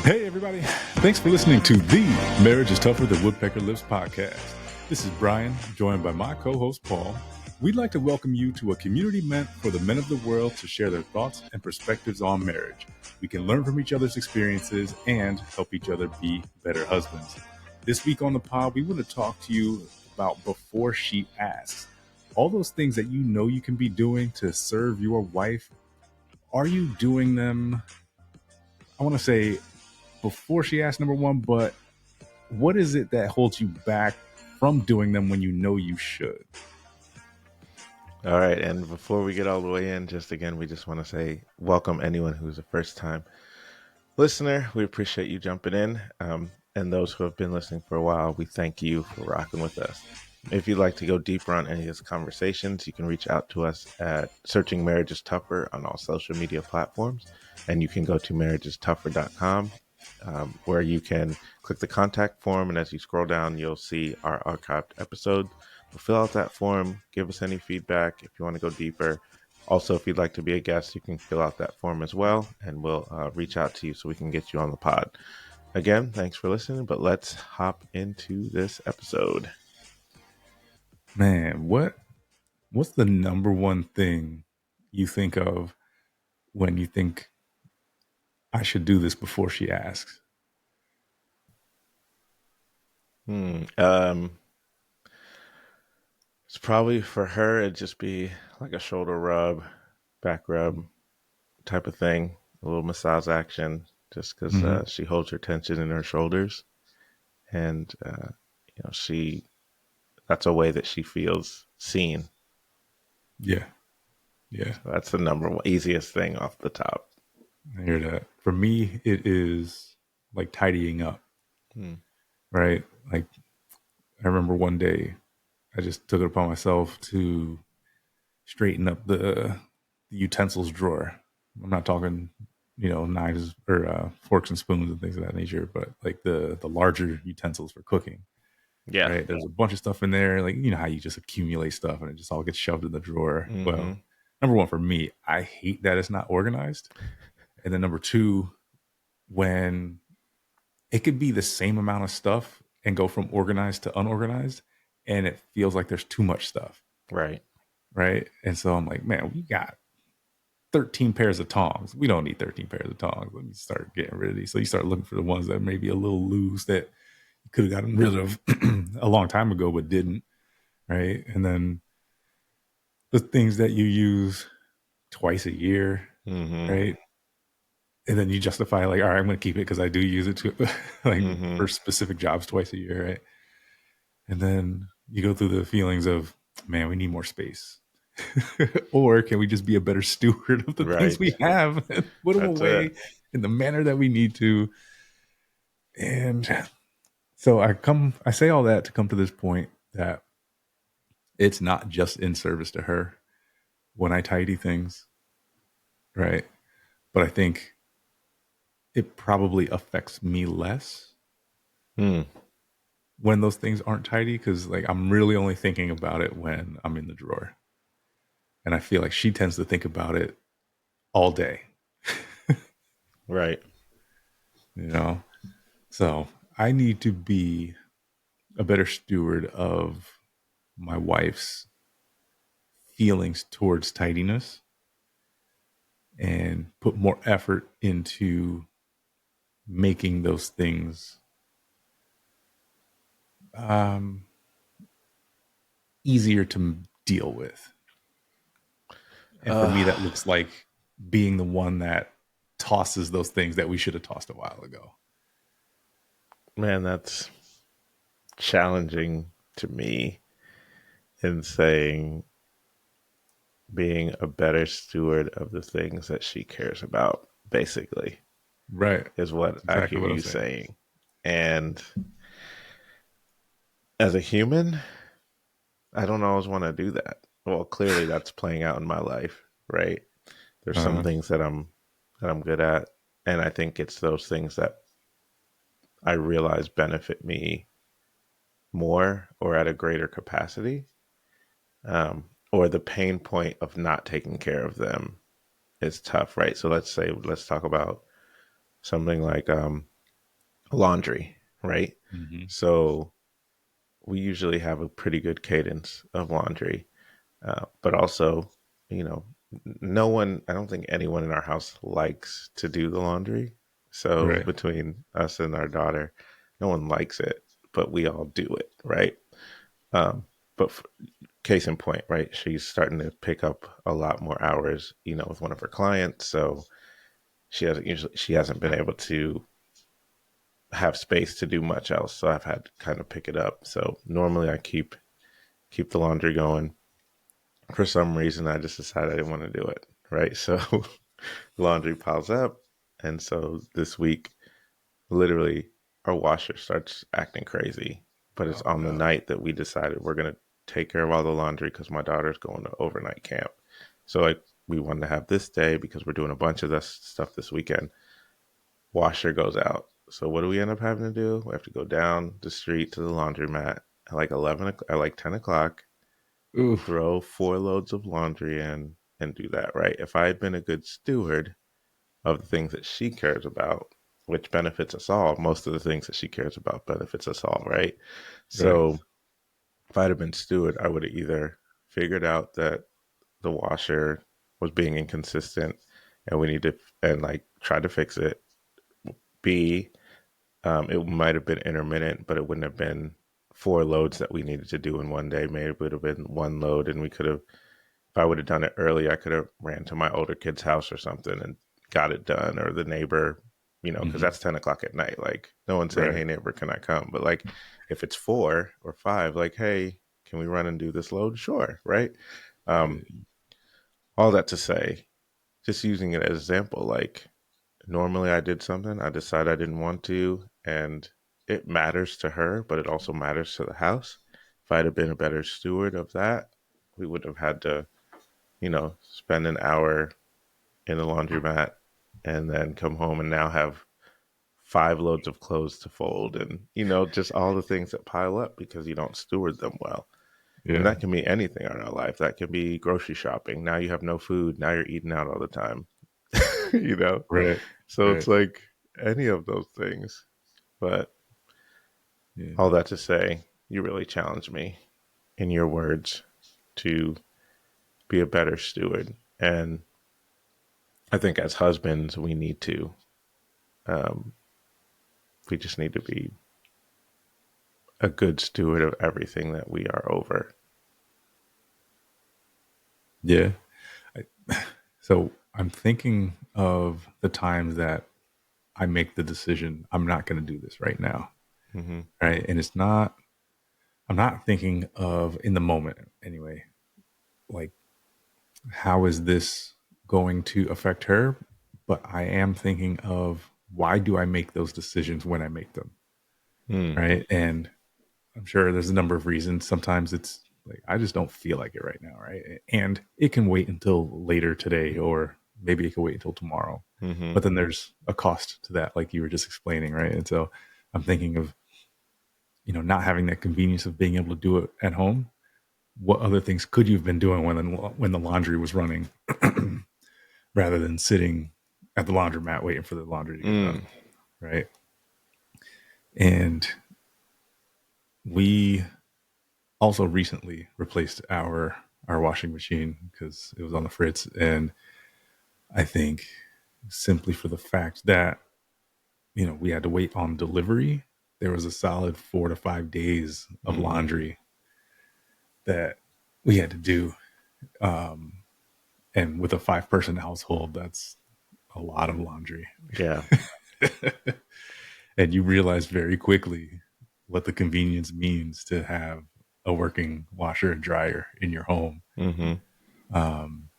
Hey, everybody. Thanks for listening to the Marriage is Tougher Than Woodpecker Lives podcast. This is Brian, joined by my co-host, Paul. We'd like to welcome you to a community meant for the men of the world to share their thoughts and perspectives on marriage. We can learn from each other's experiences and help each other be better husbands. This week on the pod, we want to talk to you about before she asks. All those things that you know you can be doing to serve your wife, are you doing them? I want to say before she asks, number one, but what is it that holds you back from doing them when you know you should? All right. And before we get all the way in, we just want to say welcome anyone who's a first time listener. We appreciate you jumping in. And those who have been listening for a while, we thank you for rocking with us. If you'd like to go deeper on any of these conversations, you can reach out to us at Searching Marriage is Tougher on all social media platforms. And you can go to marriagestougher.com. Where you can click the contact form, and as you scroll down, you'll see our archived episode. We'll fill out that form, give us any feedback if you want to go deeper. Also, if you'd like to be a guest, you can fill out that form as well, and we'll reach out to you so we can get you on the pod. Again, thanks for listening, but let's hop into this episode. Man, what's the number one thing you think of when you think I should do this before she asks? It's probably for her, it'd just be like a shoulder rub, back rub type of thing, a little massage action, just because she holds her tension in her shoulders. And, that's a way that she feels seen. Yeah. So that's the number one easiest thing off the top. I hear that. For me, it is like tidying up, right? Like I remember one day I just took it upon myself to straighten up the utensils drawer. I'm not talking, knives or forks and spoons and things of that nature, but like the larger utensils for cooking. Yeah. Right. There's a bunch of stuff in there. Like, you know how you just accumulate stuff and it just all gets shoved in the drawer. Mm-hmm. Well, number one, for me, I hate that it's not organized. And then number two, when it could be the same amount of stuff and go from organized to unorganized, and it feels like there's too much stuff. Right. And so I'm like, man, we got 13 pairs of tongs. We don't need 13 pairs of tongs. Let me start getting rid of these. So you start looking for the ones that may be a little loose that you could have gotten rid of a long time ago, but didn't. Right. And then the things that you use twice a year. Right. And then you justify like, all right, I'm going to keep it because I do use it for specific jobs twice a year. Right. And then you go through the feelings of, man, we need more space. Or can we just be a better steward of the things we have and put them away in the manner that we need to? And so I say all that to come to this point that it's not just in service to her when I tidy things, right? But I think it probably affects me less when those things aren't tidy, because like I'm really only thinking about it when I'm in the drawer. And I feel like she tends to think about it all day. Right. So I need to be a better steward of my wife's feelings towards tidiness and put more effort into making those things easier to deal with. And for me, that looks like being the one that tosses those things that we should have tossed a while ago. Man, that's challenging to me in saying being a better steward of the things that she cares about, basically. Right. Is what I hear you saying. And as a human, I don't always want to do that. Well, clearly that's playing out in my life, right? There's some things that I'm good at, and I think it's those things that I realize benefit me more or at a greater capacity, or the pain point of not taking care of them is tough, right? So let's talk about something like laundry, right? Hmm. So we usually have a pretty good cadence of laundry, but also, you know, no one, I don't think anyone in our house likes to do the laundry. So Right. between us and our daughter, no one likes it, but we all do it, right? Um, but case in point, right? She's starting to pick up a lot more hours, with one of her clients. So she hasn't been able to have space to do much else. So I've had to kind of pick it up. So normally I keep the laundry going. For some reason, I just decided I didn't want to do it. Right. So laundry piles up. And so this week, literally, our washer starts acting crazy. But it's Oh on the no. night that we decided we're going to take care of all the laundry because my daughter's going to overnight camp. So, like, we wanted to have this day because we're doing a bunch of this stuff this weekend. Washer goes out. So, what do we end up having to do? We have to go down the street to the laundromat at like 11, at like 10 o'clock, Oof. throw 4 loads of laundry in and do that, right? If I had been a good steward of the things that she cares about, which benefits us all, most of the things that she cares about benefits us all, right? Right. So if I'd have been steward, I would have either figured out that the washer was being inconsistent and we need to, and like try to fix it. B, it might have been intermittent, but it wouldn't have been 4 loads that we needed to do in one day. Maybe it would have been 1 load and we could have, if I would have done it early, I could have ran to my older kid's house or something and got it done, or the neighbor, because Hmm. that's 10 o'clock at night. Like, no one's saying, Right. "Hey, neighbor, can I come?" But like, if it's 4 or 5, like, "Hey, can we run and do this load?" Sure, right? Um, Yeah. all that to say, just using it as an example, like, normally I did something, I decided I didn't want to, and it matters to her, but it also matters to the house. If I'd have been a better steward of that, we would have had to spend an hour in the laundromat and then come home and now have 5 loads of clothes to fold and, just all the things that pile up because you don't steward them well. And Yeah. that can be anything in our life. That can be grocery shopping. Now you have no food. Now you're eating out all the time, you know? Right. So Right. it's like any of those things. But Yeah. all that to say, you really challenged me in your words to be a better steward. And I think as husbands, um, we just need to be a good steward of everything that we are over. Yeah. So I'm thinking of the times that I make the decision, I'm not going to do this right now. Mm-hmm. Right. And I'm not thinking of in the moment anyway, like, how is this going to affect her? But I am thinking of, why do I make those decisions when I make them? Mm. Right. And I'm sure there's a number of reasons. Sometimes it's like, I just don't feel like it right now. Right. And it can wait until later today, or maybe it can wait until tomorrow. Mm-hmm. But then there's a cost to that, like you were just explaining. Right. And so I'm thinking of, not having that convenience of being able to do it at home. What other things could you have been doing when the laundry was running, rather than sitting at the laundromat waiting for the laundry to get done, Mm. right? And we also recently replaced our washing machine because it was on the fritz, and I think simply for the fact that we had to wait on delivery, there was a solid 4 to 5 days of Mm. laundry that we had to do. And with a 5-person household, that's a lot of laundry. Yeah. And you realize very quickly what the convenience means to have a working washer and dryer in your home. Mm-hmm. Um,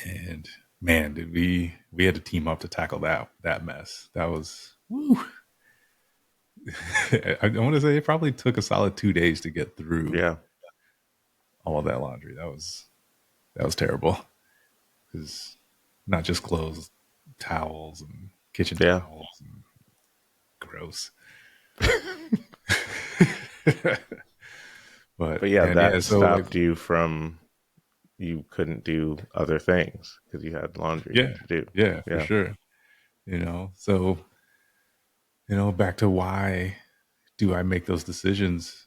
and man, did we had to team up to tackle that mess. That was woo. I want to say it probably took a solid 2 days to get through Yeah. all of that laundry. That was terrible, because not just clothes, towels and kitchen Yeah. towels and gross. But But yeah, man, yeah. that So like, stopped you from, you couldn't do other things because you had laundry yeah, to do. yeah, for Yeah. sure. So back to why do I make those decisions,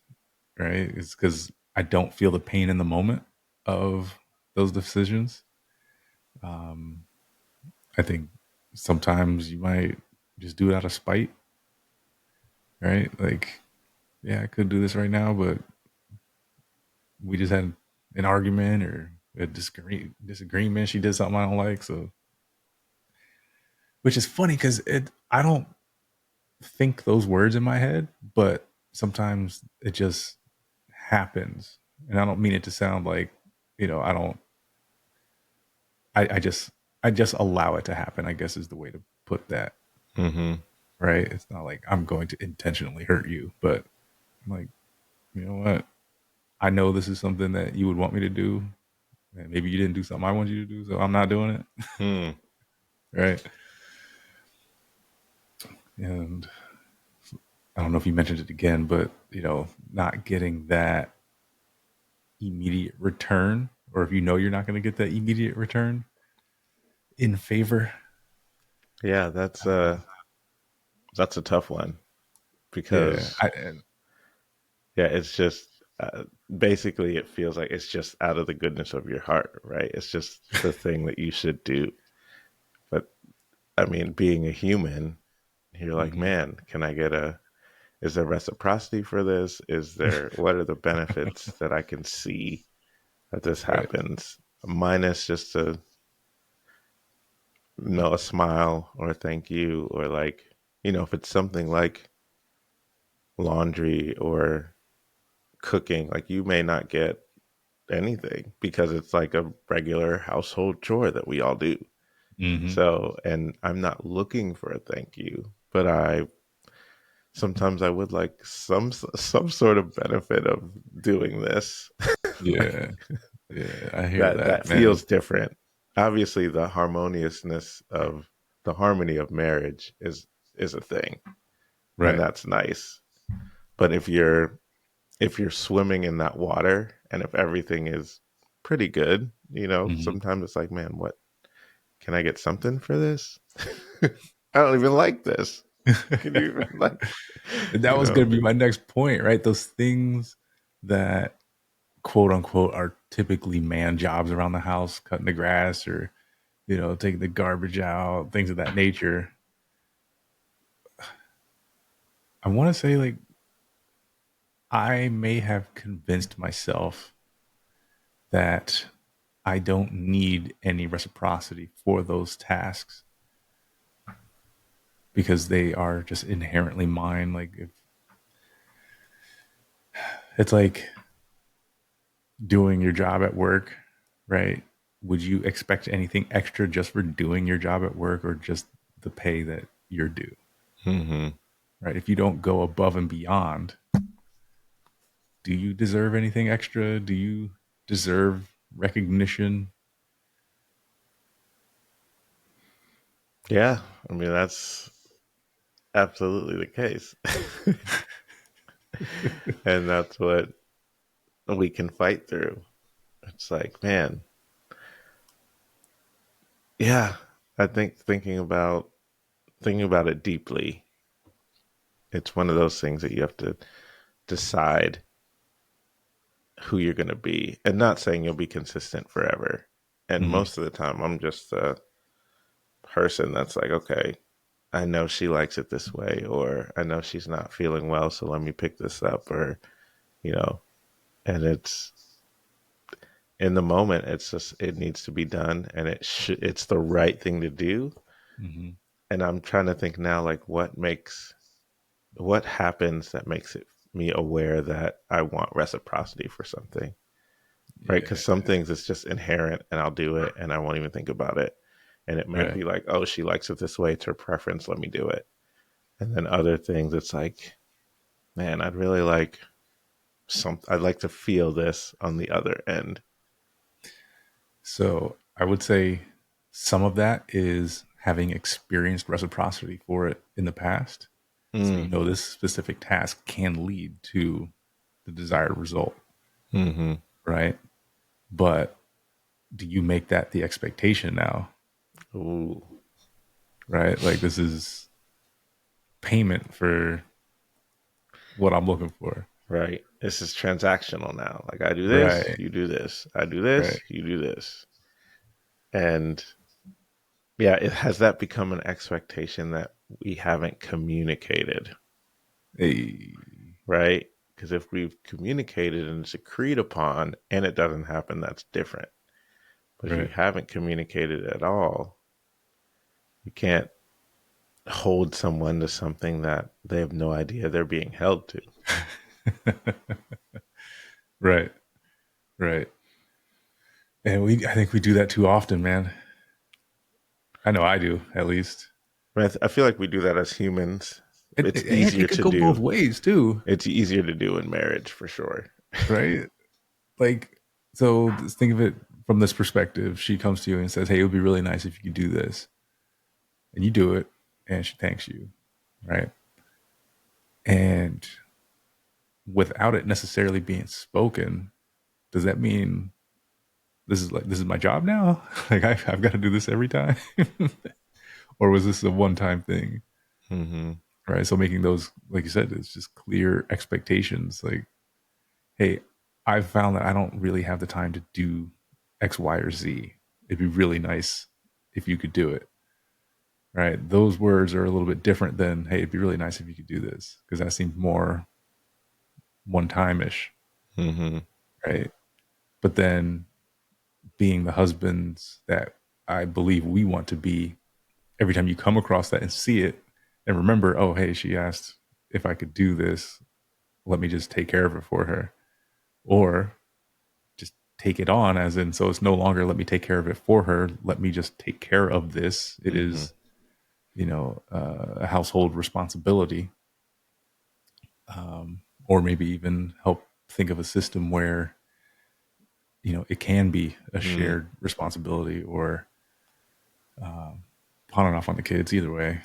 right? It's because I don't feel the pain in the moment of those decisions. Um, I think sometimes you might just do it out of spite, right? Like, yeah, I could do this right now, but we just had an argument or a disagreement. She did something I don't like, so which is funny because I don't think those words in my head, but sometimes it just happens, and I don't mean it to sound like I don't. I just allow it to happen, I guess is the way to put that. Mm-hmm. Right? It's not like I'm going to intentionally hurt you, but I'm like, you know what? I know this is something that you would want me to do, and maybe you didn't do something I want you to do, so I'm not doing it. Hmm. Right? And I don't know if you mentioned it again, but not getting that immediate return, or if you're not going to get that immediate return in favor. Yeah, that's a tough one Yeah, because yeah, it's just basically it feels like it's just out of the goodness of your heart, right? It's just the thing that you should do. But I mean, being a human, you're like, mhm. man, can I get a is there reciprocity for this? Is there what are the benefits that I can see that this Right. happens? Minus just a a smile or a thank you or like, if it's something like laundry or cooking, like you may not get anything because it's like a regular household chore that we all do. Hmm. So, and I'm not looking for a thank you, but I sometimes I would like some sort of benefit of doing this. Yeah, yeah, I hear That that, man. feels different. Obviously, the harmoniousness of the harmony of marriage is a thing, and Right. that's nice. But if you're swimming in that water and if everything is pretty good, Hmm. sometimes it's like, man, what can I get something for this? I don't even like this. Can you even like, That you was know? going to be my next point, right? Those things that quote unquote are typically man jobs around the house, cutting the grass or taking the garbage out, things of that nature. I want to say, like, I may have convinced myself that I don't need any reciprocity for those tasks because they are just inherently mine. Like, if it's like doing your job at work, right? Would you expect anything extra just for doing your job at work or just the pay that you're due, Hmm. right? If you don't go above and beyond, do you deserve anything extra? Do you deserve recognition? Yeah, I mean that's absolutely the case, and that's what we can fight through. It's like, man, yeah. I think thinking about it deeply, it's one of those things that you have to decide who you're going to be, and not saying you'll be consistent forever. And Mm-hmm. most of the time, I'm just a person that's like, okay, I know she likes it this way, or I know she's not feeling well, so let me pick this up, or you know, and it's in the moment, it's just it needs to be done, and it's the right thing to do. Mm-hmm. And I'm trying to think now, like what happens that makes it me aware that I want reciprocity for something, right? Because Yeah. some things it's just inherent, and I'll do it, and I won't even think about it, and it might Right. be like, oh, she likes it this way, it's her preference, let me do it. And then other things, it's like, man, I'd like to feel this on the other end. So I would say some of that is having experienced reciprocity for it in the past. So Mm. this specific task can lead to the desired result, Hmm. right? But do you make that the expectation now, Ooh. right? Like, this is payment for what I'm looking for. Right. This is transactional now. Like I do this, Right. you do this. I do Right. this, you do this. And yeah, it has that become an expectation that we haven't communicated, Hey, right? Because if we've communicated and it's agreed upon and it doesn't happen, that's different. But if you right. haven't communicated at all, you can't hold someone to something that they have no idea they're being held to. Right. Right. And I think we do that too often, man. I know I do, at least. I feel like we do that as humans. It's And easier it could to go both do. ways too, It's easier to do in marriage for sure. right? Like, so just think of it from this perspective. She comes to you and says, "Hey, it would be really nice if you could do this," and you do it, and she thanks you, right? And without it necessarily being spoken, does that mean this is my job now? Like I've got to do this every time, or was this a one time thing? Mm-hmm. Right. So making those, like you said, it's just clear expectations. Like, hey, I've found that I don't really have the time to do X, Y, or Z. It'd be really nice if you could do it. Right. Those words are a little bit different than, hey, it'd be really nice if you could do this, because that seems more one time ish. Mm-hmm. Right. But then being the husbands that I believe we want to be, every time you come across that and see it and remember, oh, hey, she asked if I could do this. Let me just take care of it for her. Or just take it on, as in, so it's no longer let me take care of it for her. Let me just take care of this. It Mm-hmm. is, a household responsibility. Or maybe even help think of a system where, it can be a Mm. shared responsibility, or pawning off on the kids, either way.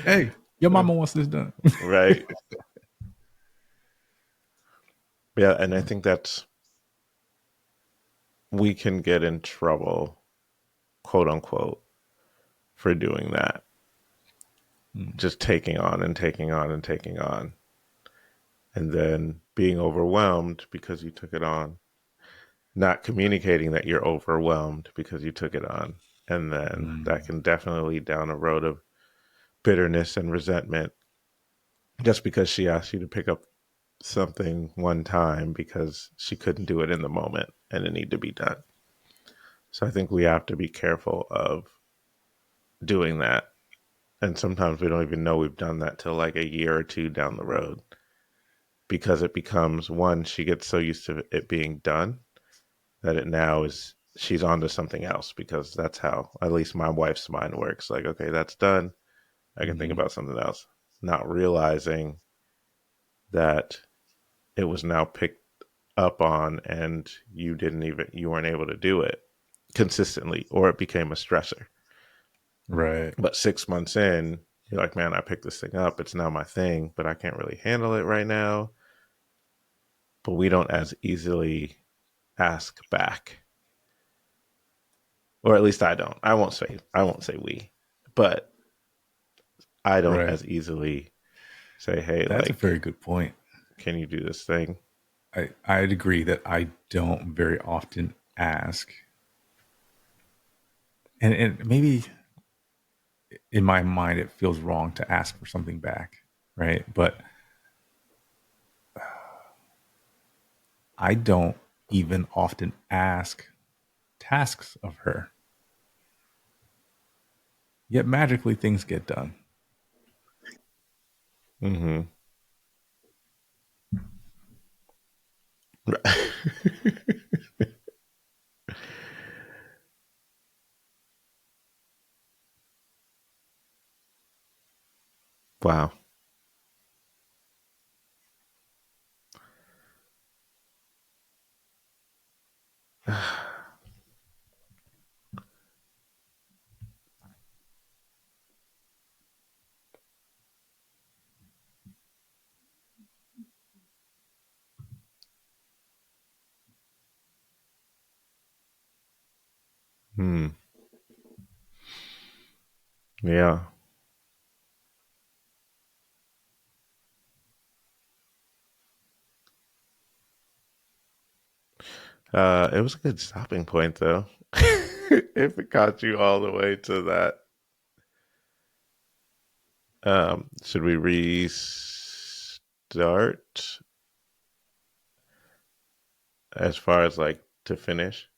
Hey, your mama wants this done. Right. Yeah, and I think that's we can get in trouble, quote unquote, for doing that. Just taking on and taking on and taking on. And then being overwhelmed because you took it on. Not communicating that you're overwhelmed because you took it on. And then that can definitely lead down a road of bitterness and resentment just because she asked you to pick up something one time because she couldn't do it in the moment and it needed to be done. So I think we have to be careful of doing that. And sometimes we don't even know we've done that till like a year or two down the road because it becomes one, she gets so used to it being done that it now is she's on to something else because that's how at least my wife's mind works. Like, okay, that's done. I can think Mm-hmm. about something else. Not realizing that it was now picked up on and you weren't able to do it consistently or it became a stressor. Right. But 6 months in, you're like, man, I picked this thing up. It's now my thing, but I can't really handle it right now. But we don't as easily ask back. Or at least I don't. I won't say we. But I don't Right. as easily say, hey, That's a very like, good point. can you do this thing? I'd agree that I don't very often ask. And maybe in my mind it feels wrong to ask for something back, right? But I don't even often ask tasks of her. Yet magically things get done. Mm-hmm. Wow. Hmm. Yeah. It was a good stopping point though. If it got you all the way to that. Should we restart as far as like to finish?